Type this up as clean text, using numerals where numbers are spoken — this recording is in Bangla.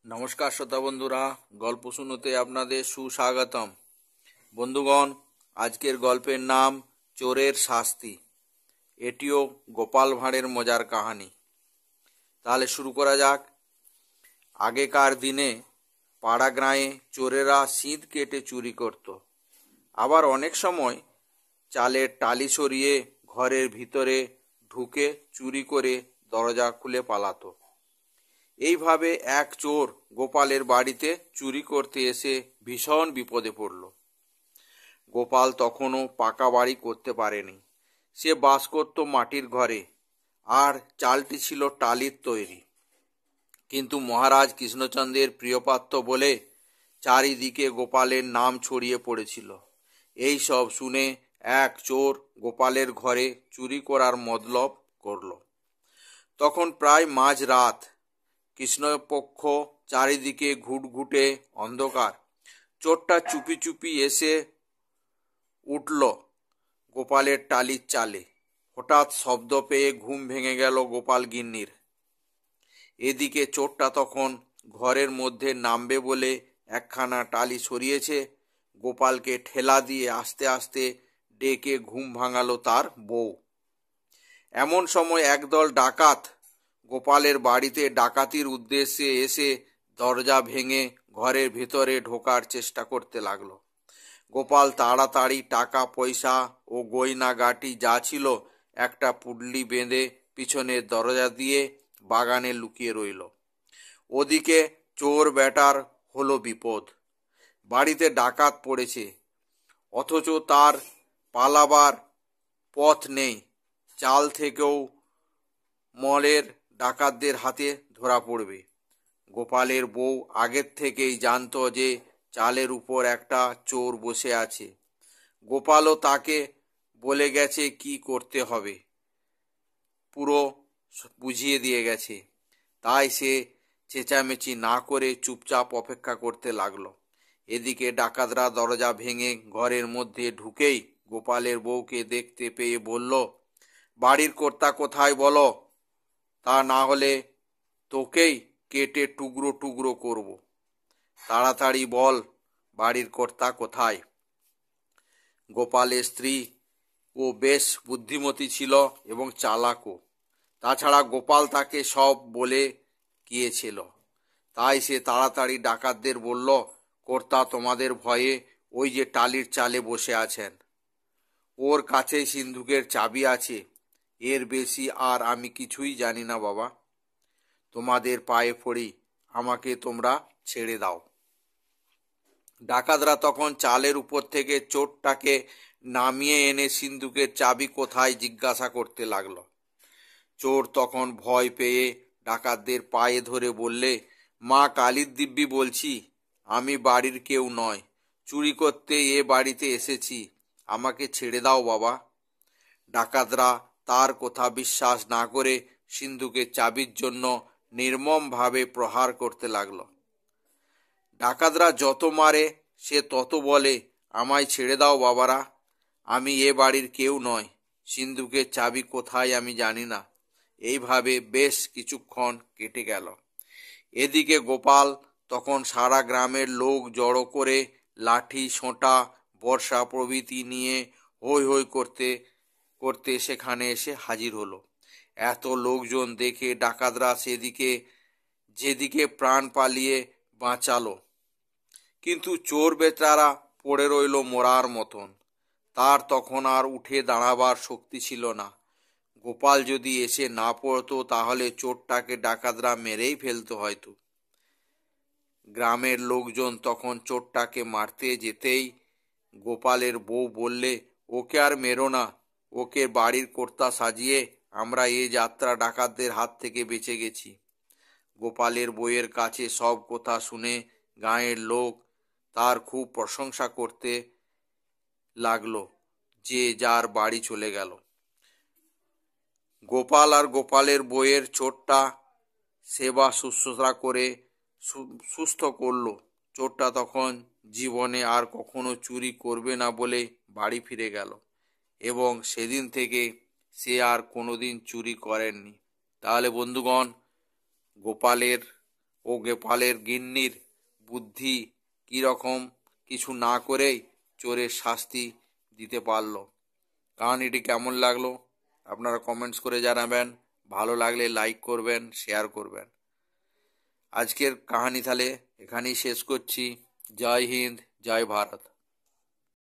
নমস্কার শ্রোতা বন্ধুরা, গল্প শুনতে আপনাদের সুস্বাগতম। বন্ধুগণ, আজকের গল্পের নাম চোরের শাস্তি। এটিও গোপাল ভাঁড়ের মজার কাহিনী। তাহলে শুরু করা যাক। আগেকার দিনে পাড়া গ্রামে চোরেরা সিঁধ কেটে চুরি করত। আবার অনেক সময় চালের টালি সরিয়ে ঘরের ভিতরে ঢুকে চুরি করে দরজা খুলে পালাতো। এইভাবে এক চোর গোপালের বাড়িতে চুরি করতে এসে ভীষণ বিপদে পড়ল। গোপাল তখনও পাকা বাড়ি করতে পারেনি। সে বাস করত মাটির ঘরে, আর চালটি ছিল টালির তৈরি। কিন্তু মহারাজ কৃষ্ণচন্দ্রের প্রিয়পাত্র বলে চারিদিকে গোপালের নাম ছড়িয়ে পড়েছিল। এই সব শুনে এক চোর গোপালের ঘরে চুরি করার মতলব করল। তখন প্রায় মাঝরাত। কৃষ্ণপক্ষ, চারিদিকে ঘুটঘুটে অন্ধকার। চোরটা চুপি চুপি এসে উঠল গোপালের টালির চালে। হঠাৎ শব্দ পেয়ে ঘুম ভেঙে গেল গোপাল গিন্নির। এদিকে চোরটা তখন ঘরের মধ্যে নামবে বলে একখানা টালি সরিয়েছে। গোপালকে ঠেলা দিয়ে আস্তে আস্তে ডেকে ঘুম ভাঙালো তার বউ। এমন সময় একদল ডাকাত গোপালের বাড়িতে ডাকাতির উদ্দেশ্যে এসে দরজা ভেঙে ঘরের ভেতরে ঢোকার চেষ্টা করতে লাগলো। গোপাল তাড়াতাড়ি টাকা পয়সা ও গয়নাগাটি যা ছিল একটা পুডলি বেঁধে পিছনের দরজা দিয়ে বাগানে লুকিয়ে রইল। ওদিকে চোর বেটার হলো বিপদ। বাড়িতে ডাকাত পড়েছে, অথচ তার পালাবার পথ নেই। চাল থেকেও মলের ডাকাতদের হাতে ধরা পড়বে। গোপালের বউ আগের থেকেই জানত যে চালের উপর একটা চোর বসে আছে। গোপালও তাকে বলে গেছে কি করতে হবে, পুরো বুঝিয়ে দিয়ে গেছে। তাই সে চেঁচামেচি না করে চুপচাপ অপেক্ষা করতে লাগলো। এদিকে ডাকাতরা দরজা ভেঙে ঘরের মধ্যে ঢুকেই গোপালের বউকে দেখতে পেয়ে বলল, বাড়ির কর্তা কোথায় বলো, তা না হলে তোকেই কেটে টুকরো টুকরো করব। তাড়াতাড়ি বল, বাড়ির কর্তা কোথায়? গোপালের স্ত্রী ও বেশ বুদ্ধিমতী ছিল এবং চালাকও। তাছাড়া গোপাল তাকে সব বলে গিয়েছিল। তাই সে তাড়াতাড়ি ডাকাতদের বলল, কর্তা তোমাদের ভয়ে ওই যে টালির চালে বসে আছেন, ওর কাছেই সিন্ধুকের চাবি আছে। এর বেশি আর আমি কিছুই জানি না বাবা। তোমাদের পায়ে পড়ি, আমাকে তোমরা ছেড়ে দাও। ডাকাতরা তখন চালের উপর থেকে চোরটাকে নামিয়ে এনে সিন্ধুকের চাবি কোথায় জিজ্ঞাসা করতে লাগলো। চোর তখন ভয় পেয়ে ডাকাতদের পায়ে ধরে বললে, মা কালীর দিব্যি বলছি, আমি বাড়ির কেউ নয়, চুরি করতে এ বাড়িতে এসেছি, আমাকে ছেড়ে দাও বাবা। ডাকাতরা তার কথা বিশ্বাস না করে সিন্ধুকের চাবির জন্য নির্মমভাবে প্রহার করতে লাগলো। ডাকাতরা যত মারে সে তত বলে, আমায় ছেড়ে দাও বাবারা, আমি এ বাড়ির কেউ নয়, সিন্ধুকের চাবি কোথায় আমি জানি না। এইভাবে বেশ কিছুক্ষণ কেটে গেল। এদিকে গোপাল তখন সারা গ্রামের লোক জড়ো করে লাঠি সোঁটা বর্ষা প্রভৃতি নিয়ে হৈ হৈ করতে করতে সেখানে এসে হাজির হলো। এত লোকজন দেখে ডাকাতরা যেদিকে প্রাণ পালিয়ে বাঁচালো, কিন্তু চোর বেচারা পড়ে রইল মরার মতন। তার তখন আর উঠে দাঁড়াবার শক্তি ছিল না। গোপাল যদি এসে না পড়তো তাহলে চোরটাকে ডাকাতরা মেরেই ফেলতো হয়তো। গ্রামের লোকজন তখন চোরটাকে মারতে যেতেই গোপালের বউ বললে, ওকে আর মেরো না, ওকে বাড়ির কর্তা সাজিয়ে আমরা এ যাত্রা ডাকাতদের হাত থেকে বেঁচে গেছি। গোপালের বউয়ের কাছে সব কথা শুনে গাঁয়ের লোক তার খুব প্রশংসা করতে লাগলো। যে যার বাড়ি চলে গেল। গোপাল আর গোপালের বউয়ের চোরটা সেবা শুশ্রূষা করে সুস্থ করলো। চোরটা তখন জীবনে আর কখনো চুরি করবে না বলে বাড়ি ফিরে গেল, এবং সেদিন থেকে সে আর কোনোদিন চুরি করেননি। তাহলে বন্ধুগণ, গোপালের ও গোপালের গিন্নির বুদ্ধি কীরকম কিছু না করেই চোরের শাস্তি দিতে পারল। কাহিনিটি কেমন লাগলো আপনারা কমেন্টস করে জানাবেন। ভালো লাগলে লাইক করবেন, শেয়ার করবেন। আজকের কাহিনী তাহলে এখানেই শেষ করছি। জয় হিন্দ, জয় ভারত।